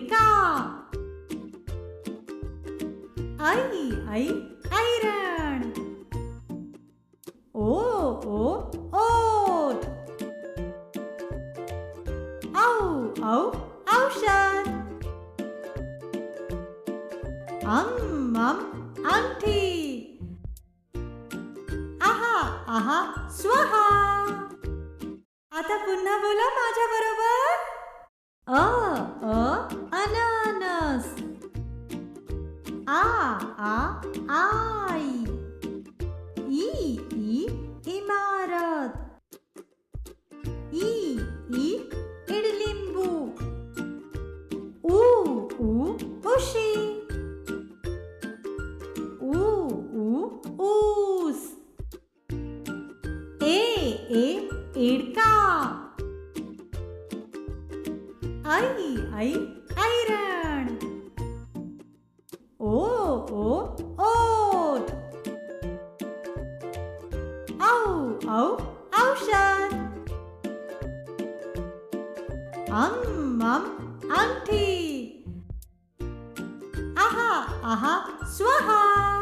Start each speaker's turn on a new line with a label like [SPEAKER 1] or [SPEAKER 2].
[SPEAKER 1] इडका. ऐ ऐरण. ओ ओठ. औ औषध. अंगठी. आहा स्वाहा. आता पुन्हा बोला माझ्या बरोबर. अननस. आई. ई इमारत. ई इडलिंबू. उशी. ऊस. ए इडका. ऐ ऐरण. ओ ओठ. औ औषध. अंगठी. आहा स्वाहा.